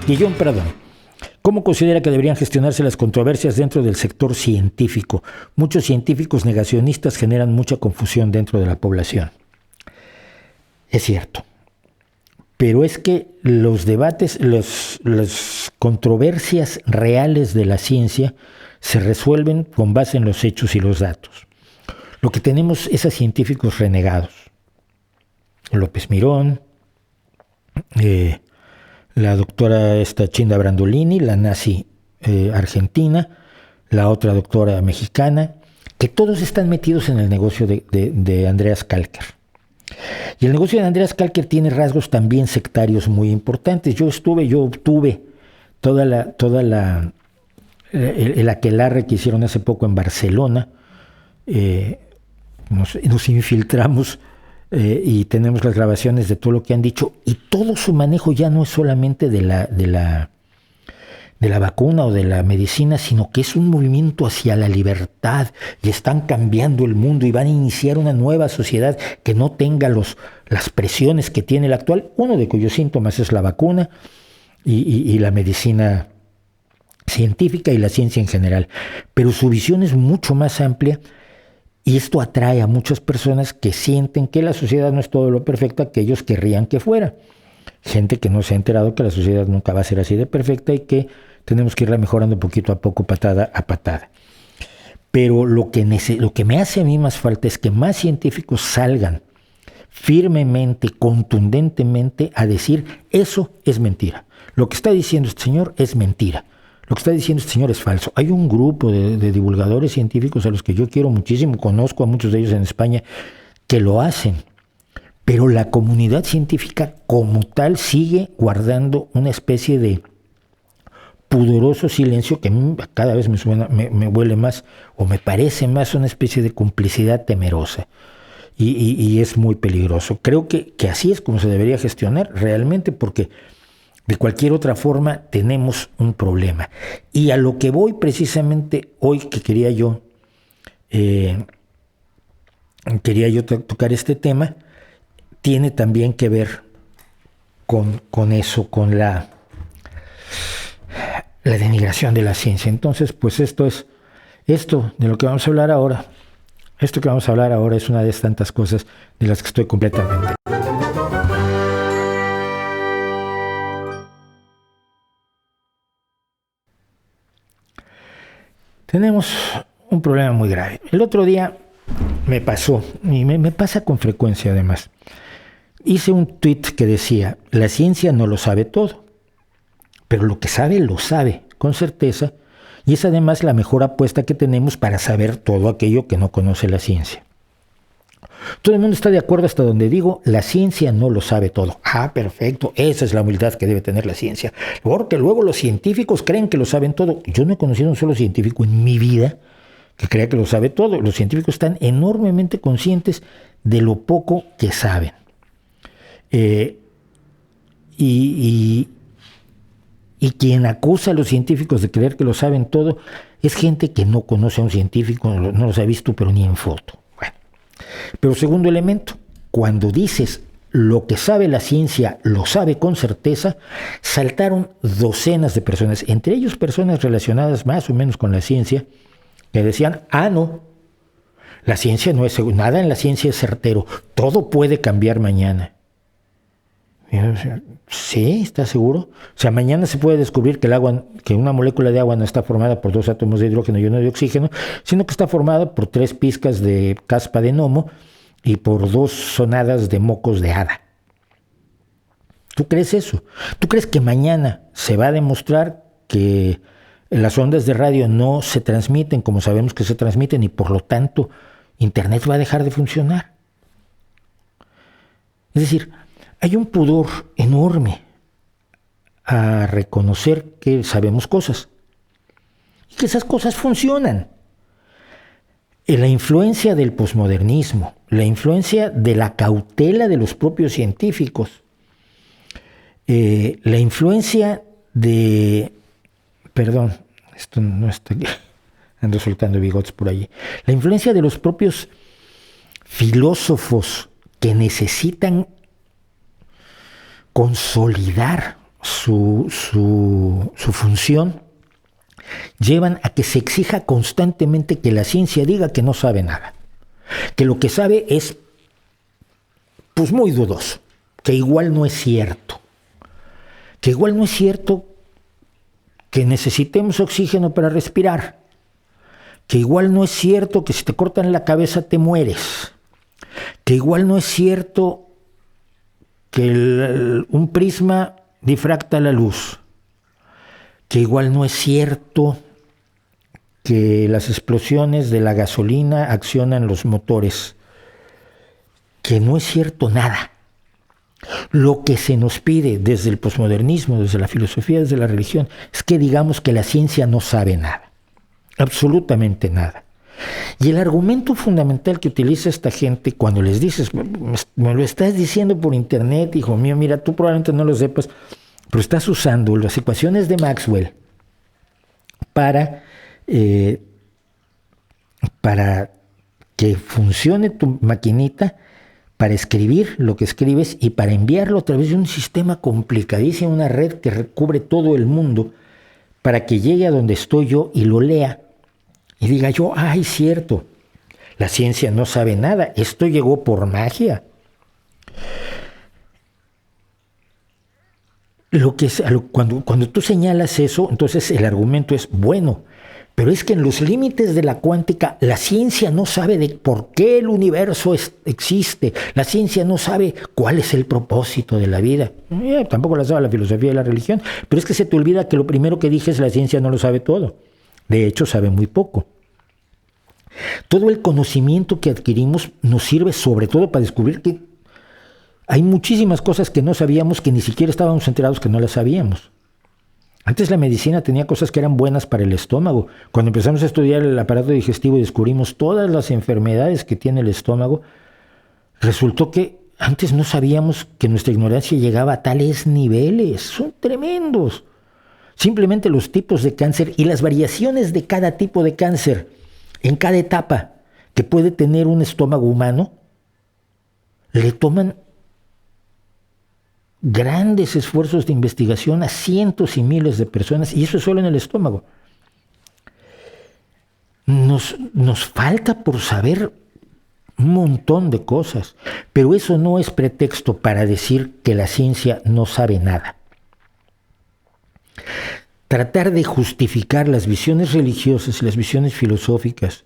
Guillón Pradón. ¿Cómo considera que deberían gestionarse las controversias dentro del sector científico? Muchos científicos negacionistas generan mucha confusión dentro de la población. Es cierto. Pero es que los debates, las controversias reales de la ciencia se resuelven con base en los hechos y los datos. Lo que tenemos es a científicos renegados. López Mirón, la doctora Chinda Brandolini, la nazi argentina, la otra doctora mexicana, que todos están metidos en el negocio de Andreas Kalker. Y el negocio de Andreas Kalker tiene rasgos también sectarios muy importantes. Yo obtuve el aquelarre que hicieron hace poco en Barcelona. Nos infiltramos y tenemos las grabaciones de todo lo que han dicho, y todo su manejo ya no es solamente de la vacuna o de la medicina, sino que es un movimiento hacia la libertad, y están cambiando el mundo y van a iniciar una nueva sociedad que no tenga las presiones que tiene la actual, uno de cuyos síntomas es la vacuna y la medicina científica y la ciencia en general. Pero su visión es mucho más amplia, y esto atrae a muchas personas que sienten que la sociedad no es todo lo perfecta que ellos querrían que fuera. Gente que no se ha enterado que la sociedad nunca va a ser así de perfecta y que tenemos que irla mejorando poquito a poco, patada a patada. Pero lo que me hace a mí más falta es que más científicos salgan firmemente, contundentemente a decir: eso es mentira. Lo que está diciendo este señor es mentira. Lo que está diciendo este señor es falso. Hay un grupo de divulgadores científicos a los que yo quiero muchísimo, conozco a muchos de ellos en España, que lo hacen. Pero la comunidad científica como tal sigue guardando una especie de pudoroso silencio que cada vez me huele más, o me parece más una especie de complicidad temerosa. Y es muy peligroso. Creo que así es como se debería gestionar realmente, porque de cualquier otra forma tenemos un problema. Y a lo que voy precisamente hoy, que quería yo tocar este tema, tiene también que ver con eso, con la denigración de la ciencia. Entonces, pues esto de lo que vamos a hablar ahora. Esto que vamos a hablar ahora es una de tantas cosas de las que estoy completamente. Tenemos un problema muy grave. El otro día me pasó, y me pasa con frecuencia además. Hice un tuit que decía: la ciencia no lo sabe todo, pero lo que sabe, lo sabe con certeza, y es además la mejor apuesta que tenemos para saber todo aquello que no conoce la ciencia. Todo el mundo está de acuerdo hasta donde digo: la ciencia no lo sabe todo. Ah, perfecto, esa es la humildad que debe tener la ciencia. Porque luego los científicos creen que lo saben todo. Yo no he conocido un solo científico en mi vida que crea que lo sabe todo. Los científicos están enormemente conscientes de lo poco que saben. Y quien acusa a los científicos de creer que lo saben todo es gente que no conoce a un científico, no los ha visto, pero ni en foto. Bueno. Pero segundo elemento, cuando dices lo que sabe la ciencia lo sabe con certeza, saltaron docenas de personas, entre ellos personas relacionadas más o menos con la ciencia, que decían: no, la ciencia no es seguro, nada en la ciencia es certero, todo puede cambiar mañana. ¿Sí? ¿Estás seguro? O sea, mañana se puede descubrir que una molécula de agua no está formada por 2 átomos de hidrógeno y 1 de oxígeno, sino que está formada por 3 pizcas de caspa de gnomo y por 2 sonadas de mocos de hada. ¿Tú crees eso? ¿Tú crees que mañana se va a demostrar que las ondas de radio no se transmiten como sabemos que se transmiten y por lo tanto Internet va a dejar de funcionar? Es decir, hay un pudor enorme a reconocer que sabemos cosas y que esas cosas funcionan. La influencia del posmodernismo, la influencia de la cautela de los propios científicos, la influencia de... Perdón, esto no está... Ando soltando bigotes por allí. La influencia de los propios filósofos que necesitan consolidar su función, llevan a que se exija constantemente que la ciencia diga que no sabe nada, que lo que sabe es pues muy dudoso, que igual no es cierto, que necesitemos oxígeno para respirar, que igual no es cierto que si te cortan la cabeza te mueres, que igual no es cierto que un prisma difracta la luz, que igual no es cierto que las explosiones de la gasolina accionan los motores, que no es cierto nada. Lo que se nos pide desde el posmodernismo, desde la filosofía, desde la religión, es que digamos que la ciencia no sabe nada, absolutamente nada. Y el argumento fundamental que utiliza esta gente cuando les dices, me lo estás diciendo por internet, hijo mío, mira, tú probablemente no lo sepas, pero estás usando las ecuaciones de Maxwell para que funcione tu maquinita, para escribir lo que escribes y para enviarlo a través de un sistema complicadísimo, una red que recubre todo el mundo, para que llegue a donde estoy yo y lo lea y diga yo, ay, cierto, la ciencia no sabe nada, esto llegó por magia. Cuando tú señalas eso, entonces el argumento es bueno, pero es que en los límites de la cuántica la ciencia no sabe de por qué el universo existe, la ciencia no sabe cuál es el propósito de la vida, tampoco la sabe la filosofía y la religión, pero es que se te olvida que lo primero que dije es la ciencia no lo sabe todo, de hecho sabe muy poco. Todo el conocimiento que adquirimos nos sirve sobre todo para descubrir que hay muchísimas cosas que no sabíamos, que ni siquiera estábamos enterados que no las sabíamos. Antes la medicina tenía cosas que eran buenas para el estómago. Cuando empezamos a estudiar el aparato digestivo y descubrimos todas las enfermedades que tiene el estómago, resultó que antes no sabíamos que nuestra ignorancia llegaba a tales niveles. Son tremendos. Simplemente los tipos de cáncer y las variaciones de cada tipo de cáncer en cada etapa que puede tener un estómago humano, le toman grandes esfuerzos de investigación a cientos y miles de personas, y eso es solo en el estómago. Nos falta por saber un montón de cosas, pero eso no es pretexto para decir que la ciencia no sabe nada. Tratar de justificar las visiones religiosas y las visiones filosóficas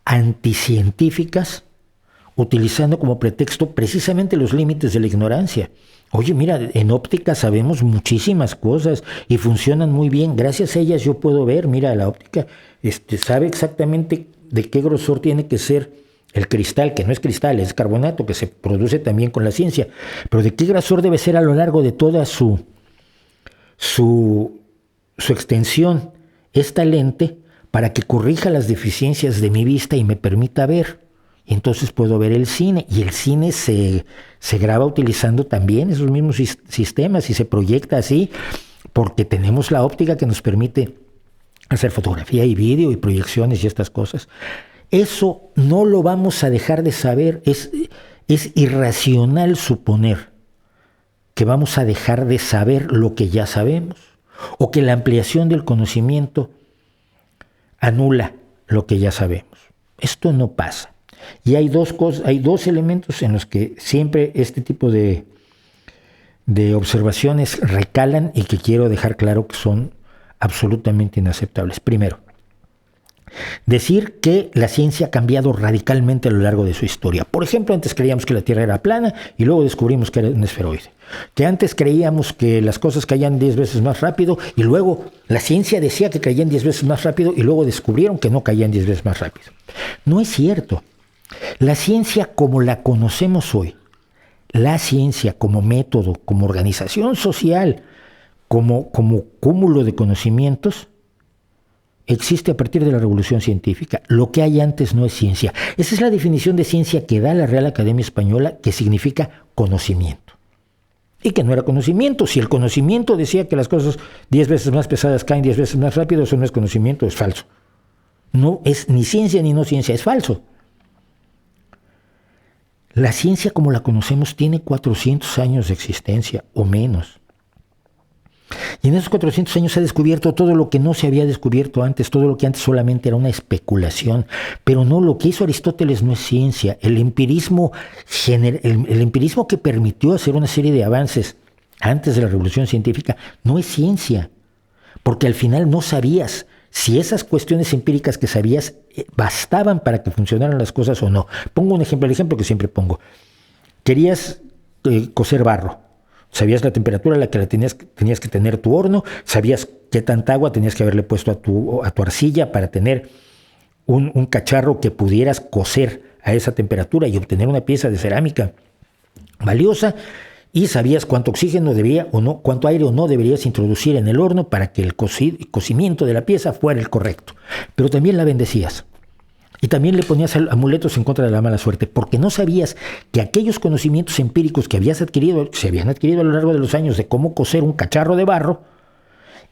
anticientíficas, utilizando como pretexto precisamente los límites de la ignorancia. Oye, mira, en óptica sabemos muchísimas cosas y funcionan muy bien. Gracias a ellas yo puedo ver, mira, la óptica sabe exactamente de qué grosor tiene que ser el cristal, que no es cristal, es carbonato, que se produce también con la ciencia, pero de qué grosor debe ser a lo largo de toda su extensión esta lente para que corrija las deficiencias de mi vista y me permita ver. Y entonces puedo ver el cine, y el cine se graba utilizando también esos mismos sistemas y se proyecta así porque tenemos la óptica que nos permite hacer fotografía y vídeo y proyecciones y estas cosas. Eso no lo vamos a dejar de saber. Es irracional suponer que vamos a dejar de saber lo que ya sabemos, o que la ampliación del conocimiento anula lo que ya sabemos. Esto no pasa. Y hay dos elementos en los que siempre este tipo de observaciones recalan y que quiero dejar claro que son absolutamente inaceptables. Primero, decir que la ciencia ha cambiado radicalmente a lo largo de su historia. Por ejemplo, antes creíamos que la Tierra era plana y luego descubrimos que era un esferoide. Que antes creíamos que las cosas caían 10 veces más rápido y luego la ciencia decía que caían 10 veces más rápido y luego descubrieron que no caían 10 veces más rápido. No es cierto. La ciencia como la conocemos hoy, la ciencia como método, como organización social, como cúmulo de conocimientos, existe a partir de la revolución científica. Lo que hay antes no es ciencia. Esa es la definición de ciencia que da la Real Academia Española, que significa conocimiento. Y que no era conocimiento. Si el conocimiento decía que las cosas 10 veces más pesadas caen 10 veces más rápido, eso no es conocimiento, es falso. No es ni ciencia ni no ciencia, es falso. La ciencia como la conocemos tiene 400 años de existencia o menos. Y en esos 400 años se ha descubierto todo lo que no se había descubierto antes, todo lo que antes solamente era una especulación. Pero no, lo que hizo Aristóteles no es ciencia. El empirismo que permitió hacer una serie de avances antes de la revolución científica no es ciencia. Porque al final no sabías si esas cuestiones empíricas que sabías bastaban para que funcionaran las cosas o no. Pongo un ejemplo, el ejemplo que siempre pongo. Querías cocer barro. Sabías la temperatura a la que tenías que tener tu horno, sabías qué tanta agua tenías que haberle puesto a tu arcilla para tener un cacharro que pudieras cocer a esa temperatura y obtener una pieza de cerámica valiosa, y sabías cuánto oxígeno debía o no, cuánto aire o no deberías introducir en el horno para que el cocimiento de la pieza fuera el correcto. Pero también la bendecías. Y también le ponías amuletos en contra de la mala suerte, porque no sabías que aquellos conocimientos empíricos que se habían adquirido a lo largo de los años de cómo cocer un cacharro de barro,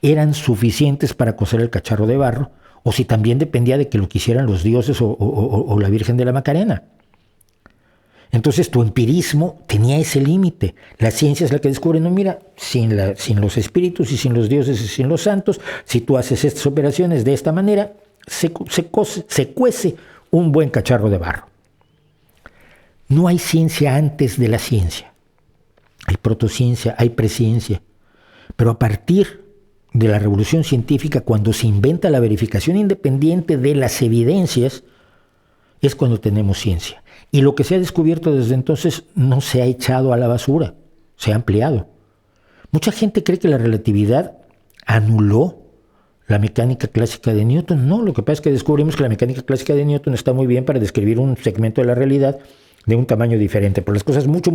eran suficientes para cocer el cacharro de barro, o si también dependía de que lo quisieran los dioses o la Virgen de la Macarena. Entonces tu empirismo tenía ese límite. La ciencia es la que descubre, no, mira, sin los espíritus y sin los dioses y sin los santos, si tú haces estas operaciones de esta manera, se cuece un buen cacharro de barro. No hay ciencia antes de la ciencia. Hay protociencia, hay presciencia. Pero a partir de la revolución científica, cuando se inventa la verificación independiente de las evidencias, es cuando tenemos ciencia. Y lo que se ha descubierto desde entonces no se ha echado a la basura, se ha ampliado. Mucha gente cree que la relatividad anuló la mecánica clásica de Newton. No, lo que pasa es que descubrimos que la mecánica clásica de Newton está muy bien para describir un segmento de la realidad de un tamaño diferente, pero las cosas mucho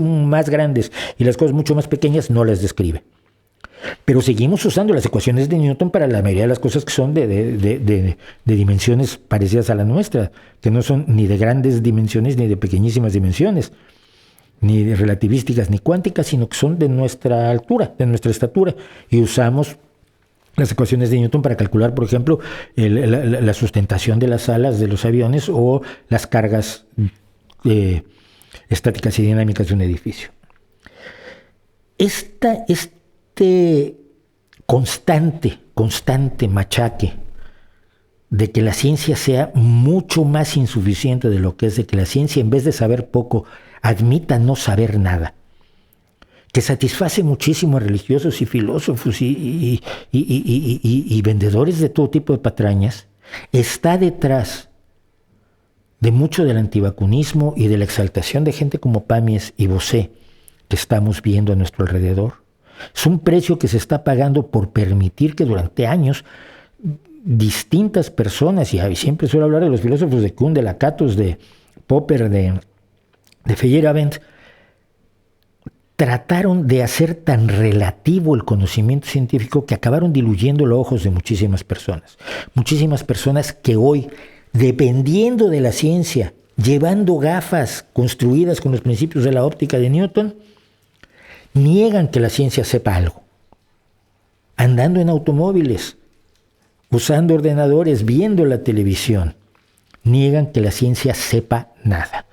más grandes y las cosas mucho más pequeñas no las describe. Pero seguimos usando las ecuaciones de Newton para la mayoría de las cosas que son de dimensiones parecidas a la nuestra, que no son ni de grandes dimensiones ni de pequeñísimas dimensiones, ni de relativísticas ni cuánticas, sino que son de nuestra altura, de nuestra estatura, y usamos las ecuaciones de Newton para calcular, por ejemplo, la sustentación de las alas de los aviones o las cargas estáticas y dinámicas de un edificio. Este constante machaque de que la ciencia sea mucho más insuficiente de lo que es, de que la ciencia, en vez de saber poco, admita no saber nada, que satisface muchísimo a religiosos y filósofos y vendedores de todo tipo de patrañas, está detrás de mucho del antivacunismo y de la exaltación de gente como Pamies y Bosé que estamos viendo a nuestro alrededor. Es un precio que se está pagando por permitir que durante años distintas personas, y siempre suelo hablar de los filósofos de Kuhn, de Lakatos, de Popper, de Feyerabend, trataron de hacer tan relativo el conocimiento científico que acabaron diluyendo los ojos de muchísimas personas. Muchísimas personas que hoy, dependiendo de la ciencia, llevando gafas construidas con los principios de la óptica de Newton, niegan que la ciencia sepa algo. Andando en automóviles, usando ordenadores, viendo la televisión, niegan que la ciencia sepa nada.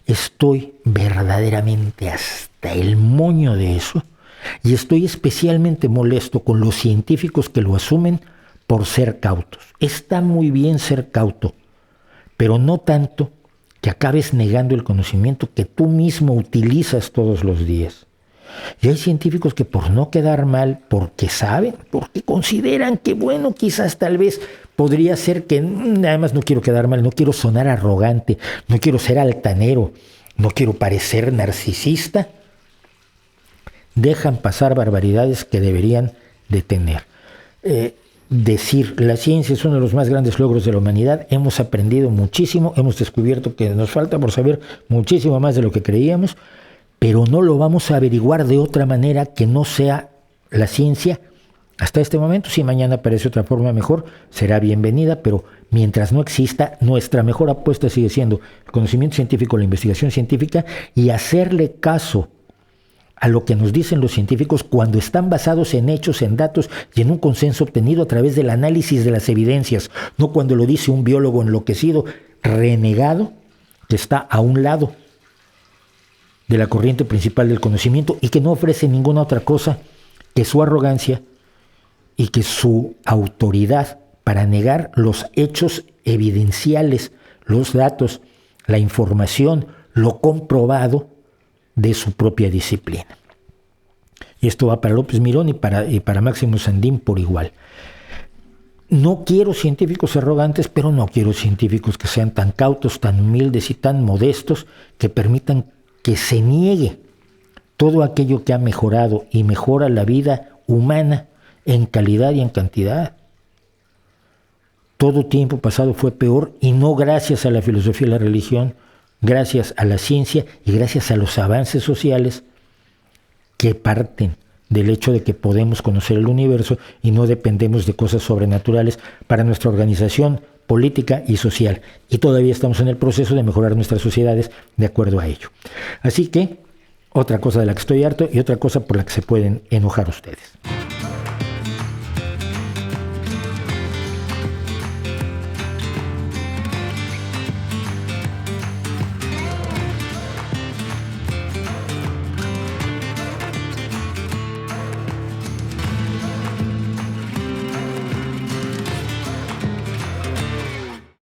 Estoy verdaderamente hasta el moño de eso y estoy especialmente molesto con los científicos que lo asumen por ser cautos. Está muy bien ser cauto, pero no tanto que acabes negando el conocimiento que tú mismo utilizas todos los días. Y hay científicos que por no quedar mal, porque saben, porque consideran que bueno, quizás tal vez podría ser que además no quiero quedar mal, no quiero sonar arrogante, no quiero ser altanero, no quiero parecer narcisista, dejan pasar barbaridades que deberían detener. Decir la ciencia es uno de los más grandes logros de la humanidad, hemos aprendido muchísimo, hemos descubierto que nos falta por saber muchísimo más de lo que creíamos, pero no lo vamos a averiguar de otra manera que no sea la ciencia. Hasta este momento, si mañana aparece otra forma mejor, será bienvenida, pero mientras no exista, nuestra mejor apuesta sigue siendo el conocimiento científico, la investigación científica y hacerle caso a lo que nos dicen los científicos cuando están basados en hechos, en datos y en un consenso obtenido a través del análisis de las evidencias, no cuando lo dice un biólogo enloquecido, renegado, que está a un lado de la corriente principal del conocimiento y que no ofrece ninguna otra cosa que su arrogancia y que su autoridad para negar los hechos evidenciales, los datos, la información, lo comprobado de su propia disciplina. Y esto va para López Mirón y para Máximo Sandín por igual. No quiero científicos arrogantes, pero no quiero científicos que sean tan cautos, tan humildes y tan modestos que permitan que se niegue todo aquello que ha mejorado y mejora la vida humana en calidad y en cantidad. Todo tiempo pasado fue peor y no gracias a la filosofía y la religión, gracias a la ciencia y gracias a los avances sociales que parten del hecho de que podemos conocer el universo y no dependemos de cosas sobrenaturales para nuestra organización política y social. Y todavía estamos en el proceso de mejorar nuestras sociedades de acuerdo a ello. Así que, otra cosa de la que estoy harto y otra cosa por la que se pueden enojar ustedes.